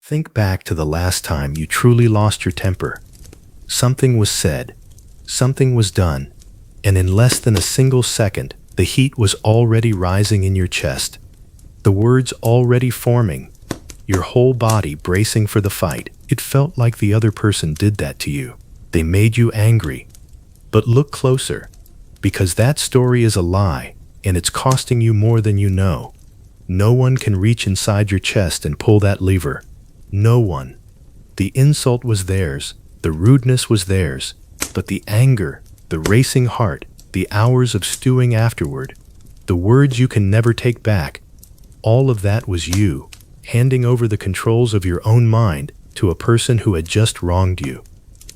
Think back to the last time you truly lost your temper. Something was said, something was done, and in less than a single second, the heat was already rising in your chest. The words already forming, your whole body bracing for the fight. It felt like the other person did that to you. They made you angry. But look closer, because that story is a lie, and it's costing you more than you know. No one can reach inside your chest and pull that lever. No one. The insult was theirs, the rudeness was theirs, but the anger, the racing heart, the hours of stewing afterward, the words you can never take back, all of that was you, handing over the controls of your own mind to a person who had just wronged you.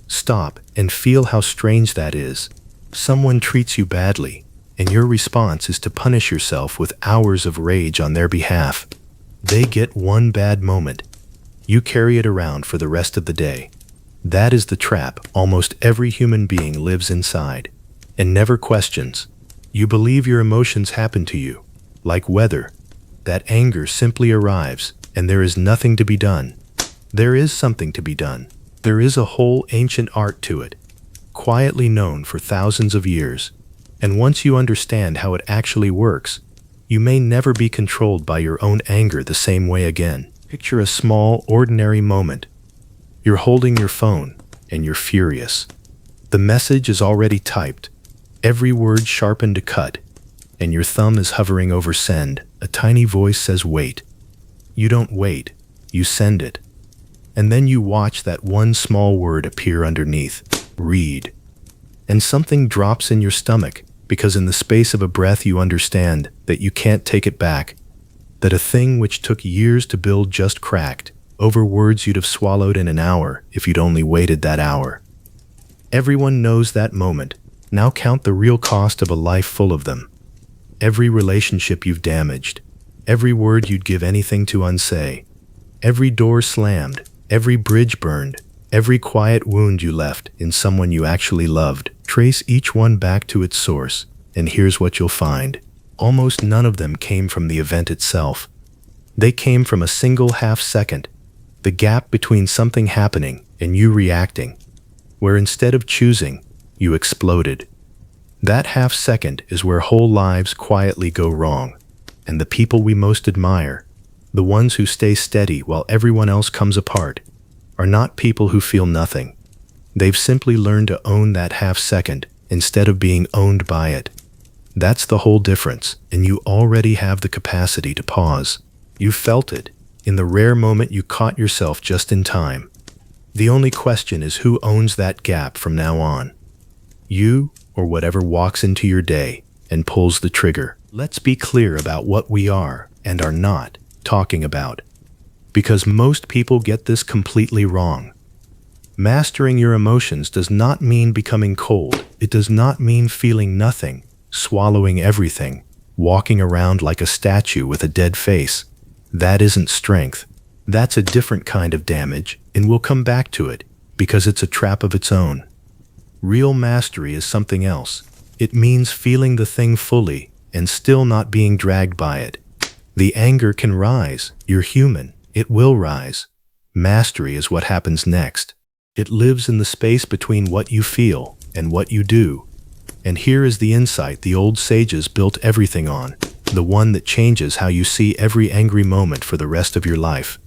Stop and feel how strange that is. Someone treats you badly, and your response is to punish yourself with hours of rage on their behalf. They get one bad moment. You carry it around for the rest of the day. That is the trap almost every human being lives inside, and never questions. You believe your emotions happen to you, like weather. That anger simply arrives, and there is nothing to be done. There is something to be done. There is a whole ancient art to it, quietly known for thousands of years. And once you understand how it actually works, you may never be controlled by your own anger the same way again. Picture a small, ordinary moment. You're holding your phone, and you're furious. The message is already typed, every word sharpened to cut, and your thumb is hovering over send. A tiny voice says wait. You don't wait, you send it. And then you watch that one small word appear underneath, read. And something drops in your stomach, because in the space of a breath you understand that you can't take it back, that a thing which took years to build just cracked, over words you'd have swallowed in an hour if you'd only waited that hour. Everyone knows that moment. Now count the real cost of a life full of them. Every relationship you've damaged, every word you'd give anything to unsay, every door slammed, every bridge burned, every quiet wound you left in someone you actually loved. Trace each one back to its source, and here's what you'll find. Almost none of them came from the event itself. They came from a single half-second, the gap between something happening and you reacting, where instead of choosing, you exploded. That half-second is where whole lives quietly go wrong, and the people we most admire, the ones who stay steady while everyone else comes apart, are not people who feel nothing. They've simply learned to own that half-second instead of being owned by it. That's the whole difference, and you already have the capacity to pause. You felt it, in the rare moment you caught yourself just in time. The only question is who owns that gap from now on? You or whatever walks into your day and pulls the trigger. Let's be clear about what we are and are not talking about, because most people get this completely wrong. Mastering your emotions does not mean becoming cold. It does not mean feeling nothing, swallowing everything, walking around like a statue with a dead face. That isn't strength. That's a different kind of damage, and we'll come back to it, because it's a trap of its own. Real mastery is something else. It means feeling the thing fully and still not being dragged by it. The anger can rise. You're human. It will rise. Mastery is what happens next. It lives in the space between what you feel and what you do. And here is the insight the old sages built everything on, the one that changes how you see every angry moment for the rest of your life.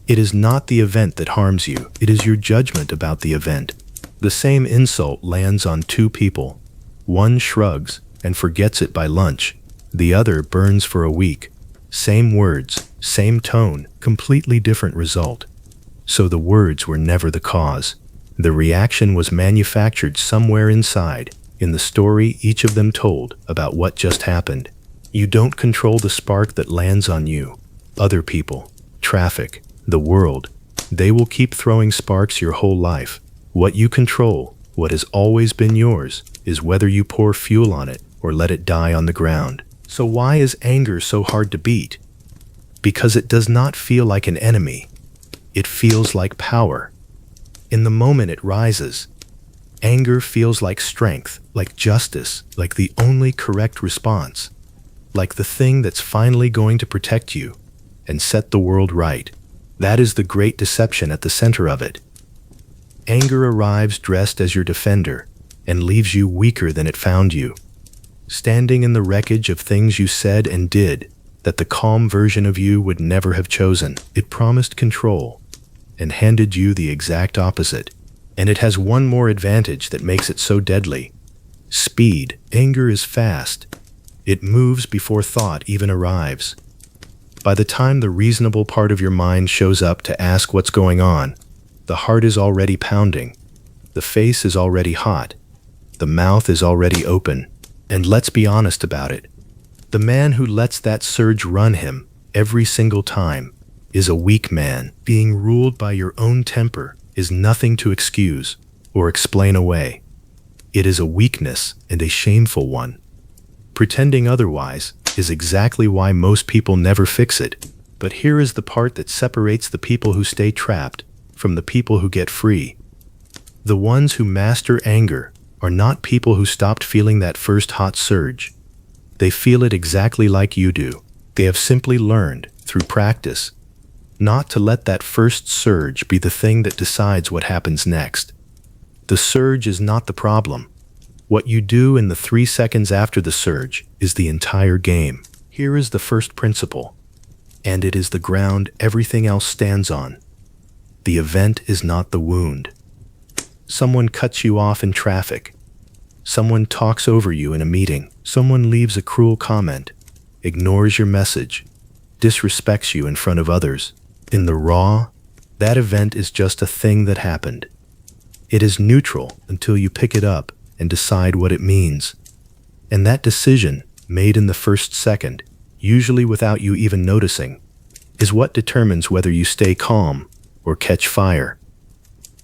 It is not the event that harms you. It is your judgment about the event. The same insult lands on two people. One shrugs and forgets it by lunch. The other burns for a week. Same words, same tone, completely different result. So the words were never the cause. The reaction was manufactured somewhere inside, in the story each of them told about what just happened. You don't control the spark that lands on you. Other people, traffic, the world, they will keep throwing sparks your whole life. What you control, what has always been yours, is whether you pour fuel on it or let it die on the ground. So why is anger so hard to beat? Because it does not feel like an enemy. It feels like power. In the moment it rises, anger feels like strength, like justice, like the only correct response, like the thing that's finally going to protect you and set the world right. That is the great deception at the center of it. Anger arrives dressed as your defender and leaves you weaker than it found you, standing in the wreckage of things you said and did that the calm version of you would never have chosen. It promised control and handed you the exact opposite. And it has one more advantage that makes it so deadly. Speed. Anger is fast. It moves before thought even arrives. By the time the reasonable part of your mind shows up to ask what's going on, the heart is already pounding, the face is already hot, the mouth is already open. And let's be honest about it. The man who lets that surge run him every single time is a weak man. Being ruled by your own temper is nothing to excuse or explain away. It is a weakness and a shameful one. Pretending otherwise is exactly why most people never fix it. But here is the part that separates the people who stay trapped from the people who get free. The ones who master anger are not people who stopped feeling that first hot surge. They feel it exactly like you do. They have simply learned, through practice, not to let that first surge be the thing that decides what happens next. The surge is not the problem. What you do in the 3 seconds after the surge is the entire game. Here is the first principle, and it is the ground everything else stands on. The event is not the wound. Someone cuts you off in traffic. Someone talks over you in a meeting. Someone leaves a cruel comment, ignores your message, disrespects you in front of others. In the raw, that event is just a thing that happened. It is neutral until you pick it up and decide what it means. And that decision, made in the first second, usually without you even noticing, is what determines whether you stay calm or catch fire.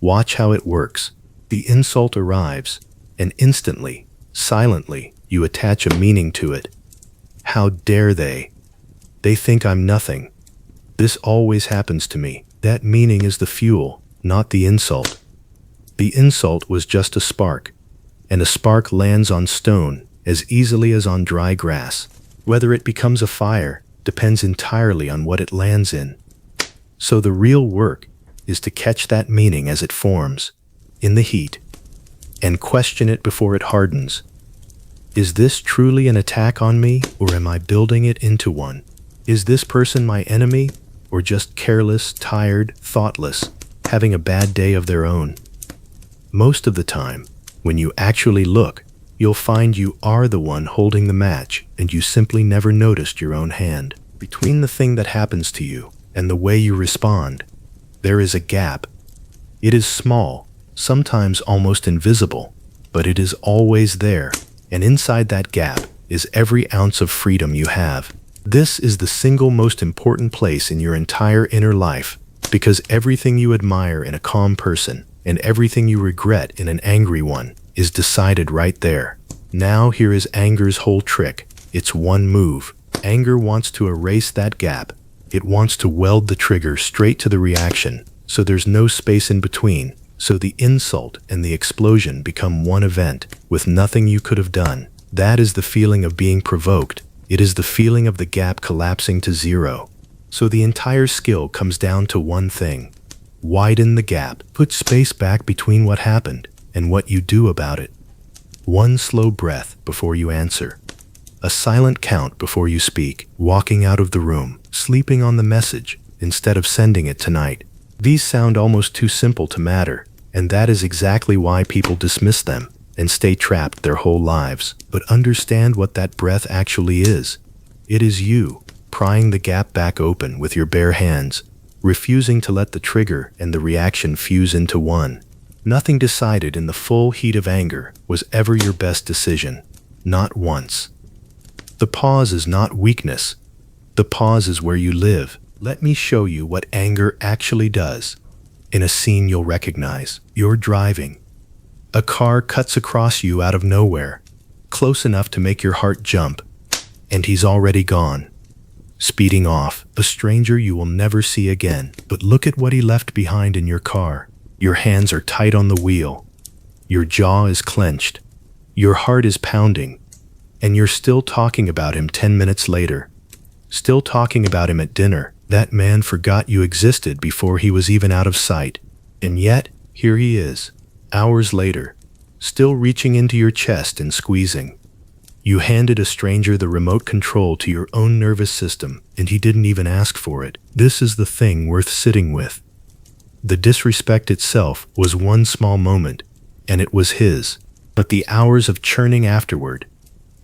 Watch how it works. The insult arrives, and instantly, silently, you attach a meaning to it. How dare they? They think I'm nothing. This always happens to me. That meaning is the fuel, not the insult. The insult was just a spark, and a spark lands on stone as easily as on dry grass. Whether it becomes a fire depends entirely on what it lands in. So the real work is to catch that meaning as it forms, in the heat, and question it before it hardens. Is this truly an attack on me, or am I building it into one? Is this person my enemy, or just careless, tired, thoughtless, having a bad day of their own? Most of the time, when you actually look, you'll find you are the one holding the match, and you simply never noticed your own hand. Between the thing that happens to you and the way you respond, there is a gap. It is small, sometimes almost invisible, but it is always there, and inside that gap is every ounce of freedom you have. This is the single most important place in your entire inner life, because everything you admire in a calm person and everything you regret in an angry one is decided right there. Now here is anger's whole trick. It's one move. Anger wants to erase that gap. It wants to weld the trigger straight to the reaction, so there's no space in between. So the insult and the explosion become one event, with nothing you could have done. That is the feeling of being provoked. It is the feeling of the gap collapsing to zero. So the entire skill comes down to one thing. Widen the gap. Put space back between what happened and what you do about it. One slow breath before you answer. A silent count before you speak. Walking out of the room. Sleeping on the message instead of sending it tonight. These sound almost too simple to matter, and that is exactly why people dismiss them and stay trapped their whole lives. But understand what that breath actually is. It is you, prying the gap back open with your bare hands, refusing to let the trigger and the reaction fuse into one. Nothing decided in the full heat of anger was ever your best decision. Not once. The pause is not weakness. The pause is where you live. Let me show you what anger actually does. In a scene you'll recognize. You're driving. A car cuts across you out of nowhere, close enough to make your heart jump, and he's already gone. Speeding off, a stranger you will never see again. But look at what he left behind in your car. Your hands are tight on the wheel. Your jaw is clenched. Your heart is pounding. And you're still talking about him 10 minutes later. Still talking about him at dinner. That man forgot you existed before he was even out of sight. And yet, here he is, hours later, still reaching into your chest and squeezing. You handed a stranger the remote control to your own nervous system, and he didn't even ask for it. This is the thing worth sitting with. The disrespect itself was one small moment, and it was his. But the hours of churning afterward,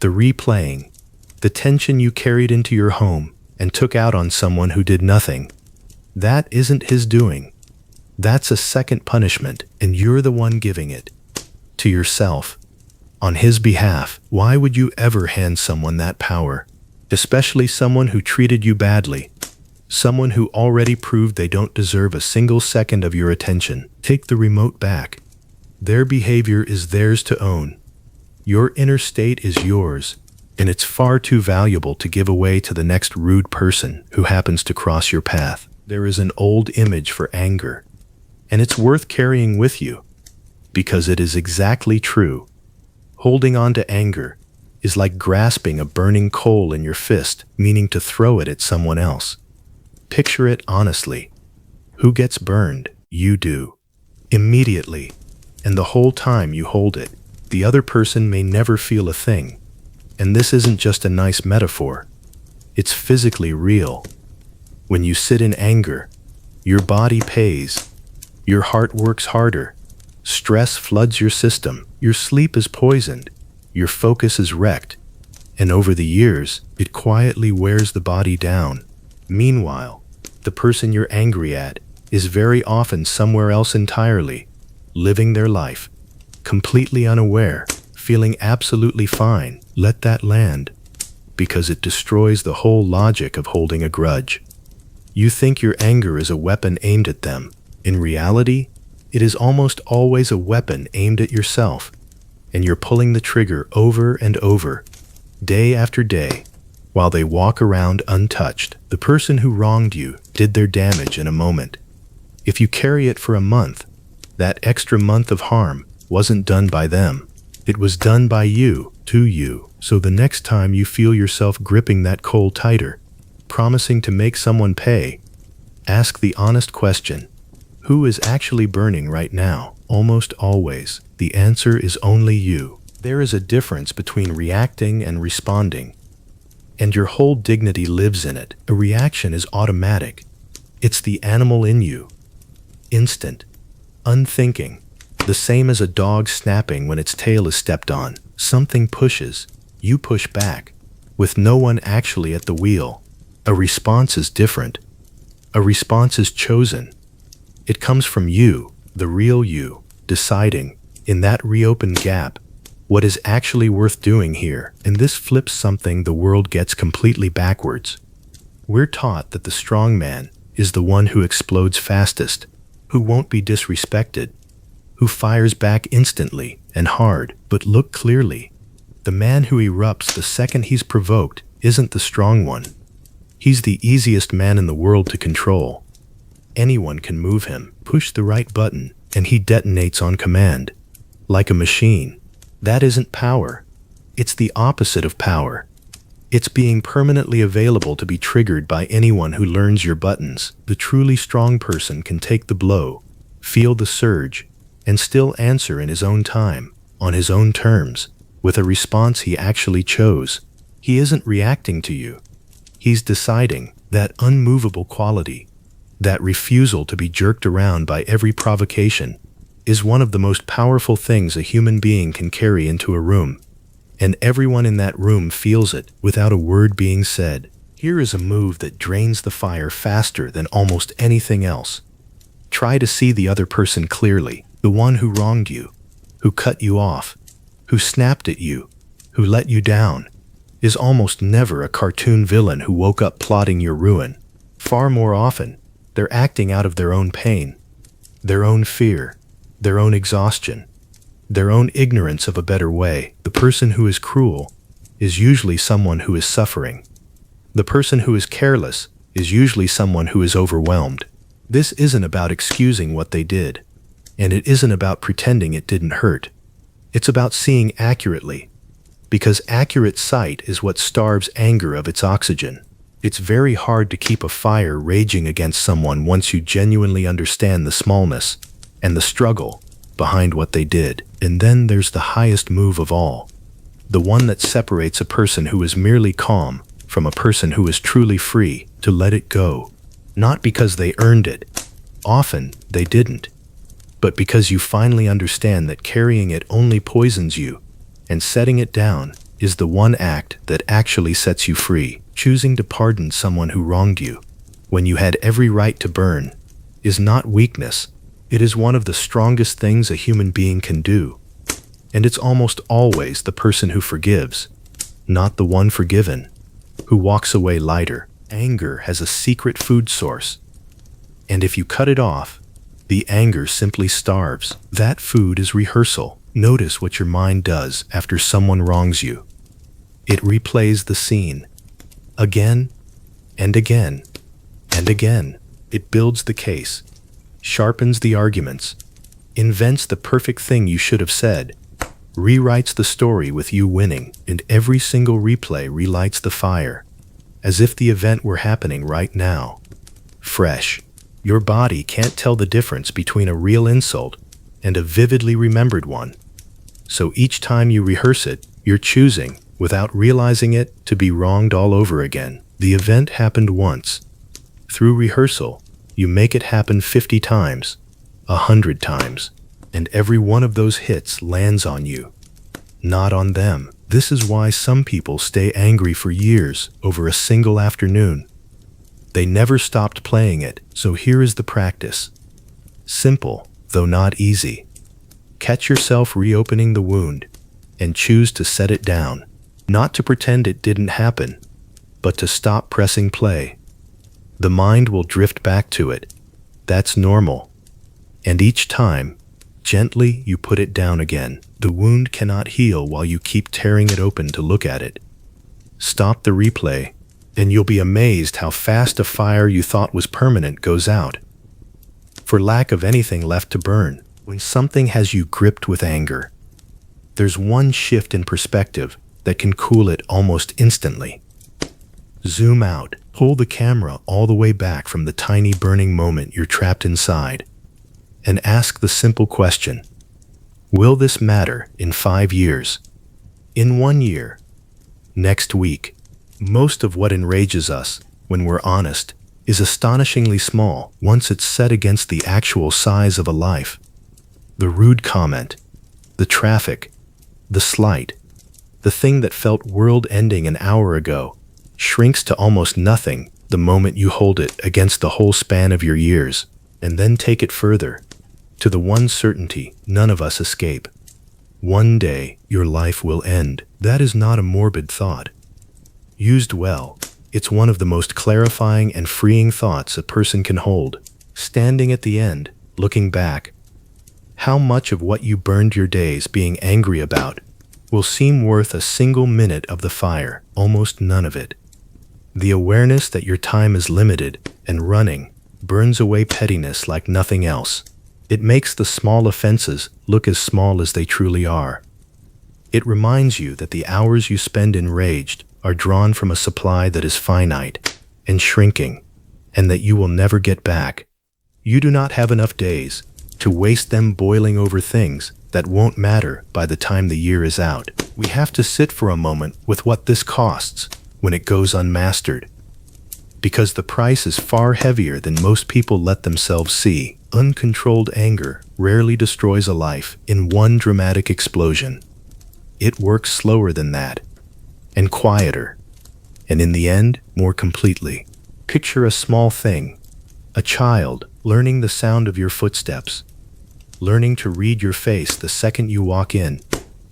the replaying, the tension you carried into your home and took out on someone who did nothing, that isn't his doing. That's a second punishment, and you're the one giving it. To yourself. On his behalf. Why would you ever hand someone that power? Especially someone who treated you badly. Someone who already proved they don't deserve a single second of your attention. Take the remote back. Their behavior is theirs to own. Your inner state is yours, and it's far too valuable to give away to the next rude person who happens to cross your path. There is an old image for anger, and it's worth carrying with you, because it is exactly true. Holding on to anger is like grasping a burning coal in your fist, meaning to throw it at someone else. Picture it honestly. Who gets burned? You do. Immediately. And the whole time you hold it, the other person may never feel a thing. And this isn't just a nice metaphor. It's physically real. When you sit in anger, your body pays. Your heart works harder. Stress floods your system. Your sleep is poisoned. Your focus is wrecked. And over the years, it quietly wears the body down. Meanwhile, the person you're angry at is very often somewhere else entirely, living their life, completely unaware, feeling absolutely fine. Let that land, because it destroys the whole logic of holding a grudge. You think your anger is a weapon aimed at them. In reality, it is almost always a weapon aimed at yourself, and you're pulling the trigger over and over, day after day, while they walk around untouched. The person who wronged you did their damage in a moment. If you carry it for a month, that extra month of harm wasn't done by them. It was done by you, to you. So the next time you feel yourself gripping that coal tighter, promising to make someone pay, ask the honest question. Who is actually burning right now? Almost always, the answer is only you. There is a difference between reacting and responding, and your whole dignity lives in it. A reaction is automatic. It's the animal in you. Instant. Unthinking. The same as a dog snapping when its tail is stepped on. Something pushes. You push back, with no one actually at the wheel. A response is different. A response is chosen. It comes from you, the real you, deciding, in that reopened gap, what is actually worth doing here. And this flips something the world gets completely backwards. We're taught that the strong man is the one who explodes fastest, who won't be disrespected, who fires back instantly and hard. But look clearly. The man who erupts the second he's provoked isn't the strong one. He's the easiest man in the world to control. Anyone can move him, push the right button, and he detonates on command, like a machine. That isn't power. It's the opposite of power. It's being permanently available to be triggered by anyone who learns your buttons. The truly strong person can take the blow, feel the surge, and still answer in his own time, on his own terms, with a response he actually chose. He isn't reacting to you. He's deciding. That unmovable quality, that refusal to be jerked around by every provocation, is one of the most powerful things a human being can carry into a room. And everyone in that room feels it without a word being said. Here is a move that drains the fire faster than almost anything else. Try to see the other person clearly, the one who wronged you, who cut you off, who snapped at you, who let you down, is almost never a cartoon villain who woke up plotting your ruin. Far more often, they're acting out of their own pain, their own fear, their own exhaustion, their own ignorance of a better way. The person who is cruel is usually someone who is suffering. The person who is careless is usually someone who is overwhelmed. This isn't about excusing what they did, and it isn't about pretending it didn't hurt. It's about seeing accurately, because accurate sight is what starves anger of its oxygen. It's very hard to keep a fire raging against someone once you genuinely understand the smallness and the struggle behind what they did. And then there's the highest move of all, the one that separates a person who is merely calm from a person who is truly free to let it go. Not because they earned it, often they didn't, but because you finally understand that carrying it only poisons you, and setting it down is the one act that actually sets you free. Choosing to pardon someone who wronged you when you had every right to burn is not weakness. It is one of the strongest things a human being can do. And it's almost always the person who forgives, not the one forgiven, who walks away lighter. Anger has a secret food source, and if you cut it off, the anger simply starves. That food is rehearsal. Notice what your mind does after someone wrongs you. It replays the scene again and again and again. It builds the case, sharpens the arguments, invents the perfect thing you should have said, rewrites the story with you winning, and every single replay relights the fire, as if the event were happening right now. Fresh. Your body can't tell the difference between a real insult and a vividly remembered one. So each time you rehearse it, you're choosing, without realizing it, to be wronged all over again. The event happened once. Through rehearsal, you make it happen 50 times, 100 times, and every one of those hits lands on you, not on them. This is why some people stay angry for years over a single afternoon. They never stopped playing it. So here is the practice. Simple, though not easy. Catch yourself reopening the wound and choose to set it down. Not to pretend it didn't happen, but to stop pressing play. The mind will drift back to it. That's normal. And each time, gently you put it down again. The wound cannot heal while you keep tearing it open to look at it. Stop the replay, and you'll be amazed how fast a fire you thought was permanent goes out, for lack of anything left to burn. When something has you gripped with anger, there's one shift in perspective that can cool it almost instantly. Zoom out. Pull the camera all the way back from the tiny burning moment you're trapped inside, and ask the simple question: will this matter in 5 years? In 1 year? Next week? Most of what enrages us, when we're honest, is astonishingly small once it's set against the actual size of a life. The rude comment, the traffic, the slight, the thing that felt world-ending an hour ago, shrinks to almost nothing the moment you hold it against the whole span of your years. And then take it further, to the one certainty none of us escape. One day, your life will end. That is not a morbid thought. Used well, it's one of the most clarifying and freeing thoughts a person can hold. Standing at the end, looking back, how much of what you burned your days being angry about will seem worth a single minute of the fire? Almost none of it. The awareness that your time is limited and running burns away pettiness like nothing else. It makes the small offenses look as small as they truly are. It reminds you that the hours you spend enraged are drawn from a supply that is finite and shrinking, and that you will never get back. You do not have enough days to waste them boiling over things that won't matter by the time the year is out. We have to sit for a moment with what this costs when it goes unmastered, because the price is far heavier than most people let themselves see. Uncontrolled anger rarely destroys a life in one dramatic explosion. It works slower than that, and quieter, and in the end, more completely. Picture a small thing, a child learning the sound of your footsteps, learning to read your face the second you walk in,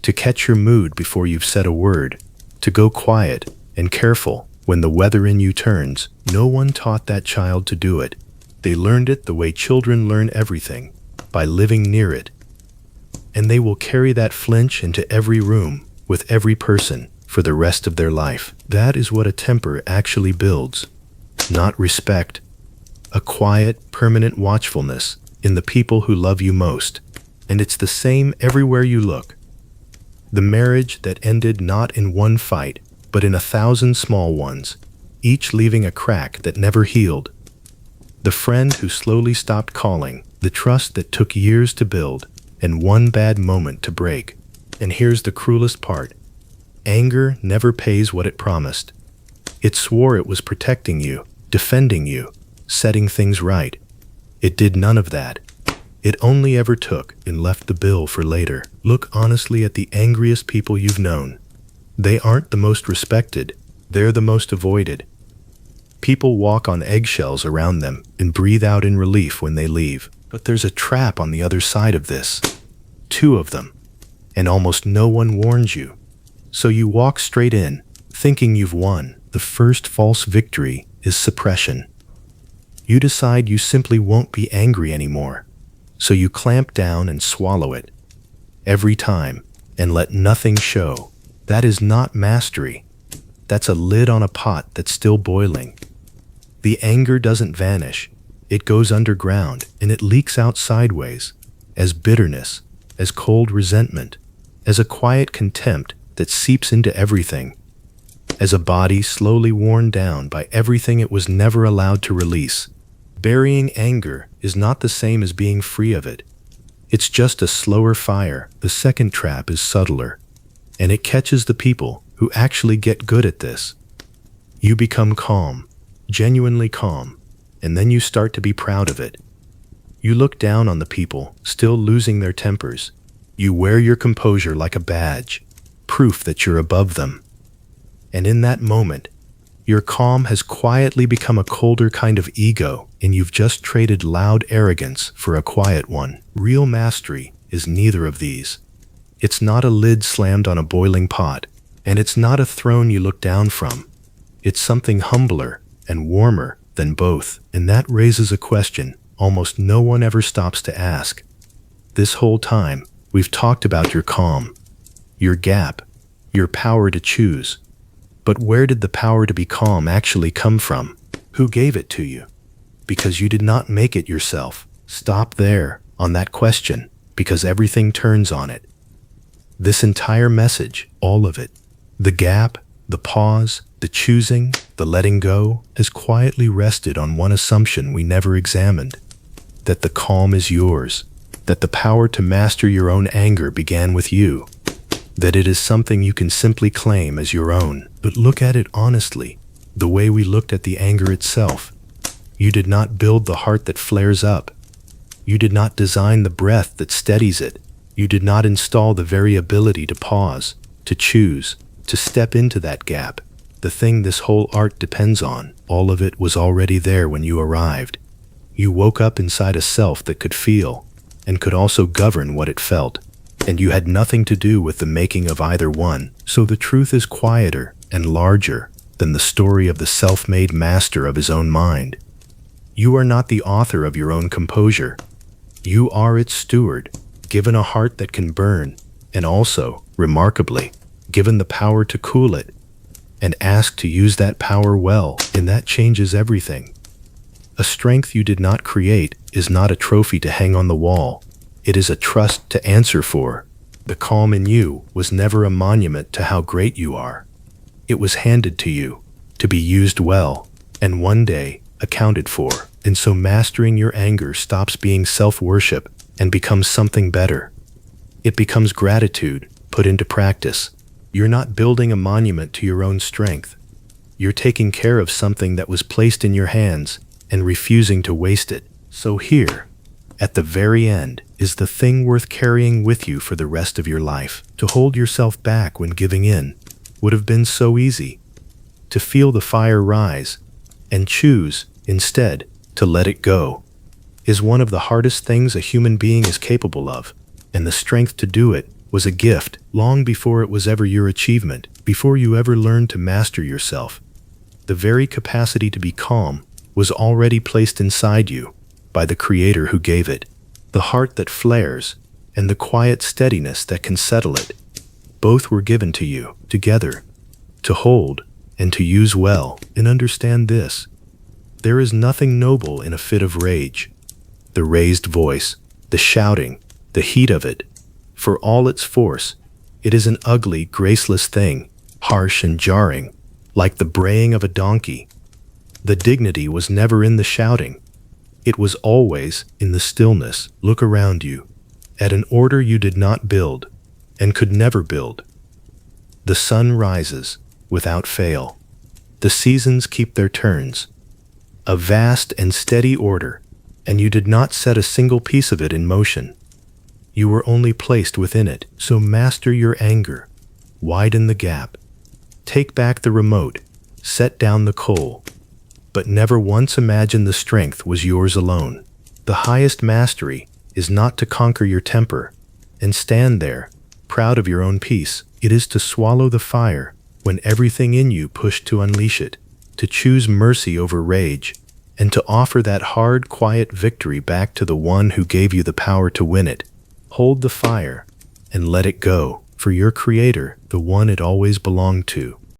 to catch your mood before you've said a word, to go quiet and careful when the weather in you turns. No one taught that child to do it. They learned it the way children learn everything, by living near it. And they will carry that flinch into every room, with every person, for the rest of their life. That is what a temper actually builds. Not respect. A quiet, permanent watchfulness in the people who love you most. And it's the same everywhere you look. The marriage that ended not in one fight, but in 1,000 small ones. each leaving a crack that never healed. The friend who slowly stopped calling, the trust that took years to build, and one bad moment to break. And here's the cruelest part. Anger never pays what it promised. It swore it was protecting you, defending you, setting things right. It did none of that. It only ever took and left the bill for later. Look honestly at the angriest people you've known. They aren't the most respected, they're the most avoided. People walk on eggshells around them and breathe out in relief when they leave. But there's a trap on the other side of this. 2 of them. And almost no one warns you. So you walk straight in, thinking you've won. The first false victory is suppression. You decide you simply won't be angry anymore. So you clamp down and swallow it. Every time, and let nothing show. That is not mastery. That's a lid on a pot that's still boiling. The anger doesn't vanish. It goes underground, and it leaks out sideways, as bitterness, as cold resentment, as a quiet contempt that seeps into everything, as a body slowly worn down by everything it was never allowed to release. Burying anger is not the same as being free of it. It's just a slower fire. The second trap is subtler, and it catches the people who actually get good at this. You become calm, genuinely calm, and then you start to be proud of it. You look down on the people still losing their tempers. You wear your composure like a badge, proof that you're above them. And in that moment, your calm has quietly become a colder kind of ego, and you've just traded loud arrogance for a quiet one. Real mastery is neither of these. It's not a lid slammed on a boiling pot, and it's not a throne you look down from. It's something humbler and warmer than both, and that raises a question almost no one ever stops to ask. This whole time, we've talked about your calm, your gap, your power to choose. But where did the power to be calm actually come from? Who gave it to you? Because you did not make it yourself. Stop there on that question, because everything turns on it. This entire message, all of it, the gap, the pause, the choosing, the letting go, has quietly rested on one assumption we never examined: that the calm is yours, that the power to master your own anger began with you, that it is something you can simply claim as your own. But look at it honestly, the way we looked at the anger itself. You did not build the heart that flares up. You did not design the breath that steadies it. You did not install the very ability to pause, to choose, to step into that gap. The thing this whole art depends on, all of it was already there when you arrived. You woke up inside a self that could feel, and could also govern what it felt. And you had nothing to do with the making of either one. So the truth is quieter and larger than the story of the self-made master of his own mind. You are not the author of your own composure. You are its steward, given a heart that can burn, and also, remarkably, given the power to cool it, and asked to use that power well, and that changes everything. A strength you did not create is not a trophy to hang on the wall. It is a trust to answer for. The calm in you was never a monument to how great you are. It was handed to you, to be used well, and one day accounted for. And so mastering your anger stops being self-worship and becomes something better. It becomes gratitude put into practice. You're not building a monument to your own strength. You're taking care of something that was placed in your hands and refusing to waste it. So here, at the very end, is the thing worth carrying with you for the rest of your life. To hold yourself back when giving in would have been so easy. To feel the fire rise and choose, instead, to let it go is one of the hardest things a human being is capable of, and the strength to do it was a gift long before it was ever your achievement, before you ever learned to master yourself. The very capacity to be calm was already placed inside you by the Creator who gave it. The heart that flares and the quiet steadiness that can settle it, both were given to you together, to hold and to use well. And understand this: there is nothing noble in a fit of rage. The raised voice, the shouting, the heat of it, for all its force, it is an ugly, graceless thing, harsh and jarring, like the braying of a donkey. The dignity was never in the shouting. It was always in the stillness. Look around you, at an order you did not build, and could never build. The sun rises, without fail. The seasons keep their turns. A vast and steady order, and you did not set a single piece of it in motion. You were only placed within it, so master your anger. Widen the gap. Take back the remote. Set down the coal. But never once imagine the strength was yours alone. The highest mastery is not to conquer your temper and stand there, proud of your own peace. It is to swallow the fire when everything in you pushed to unleash it, to choose mercy over rage, and to offer that hard, quiet victory back to the one who gave you the power to win it. Hold the fire and let it go, for your Creator, the one it always belonged to,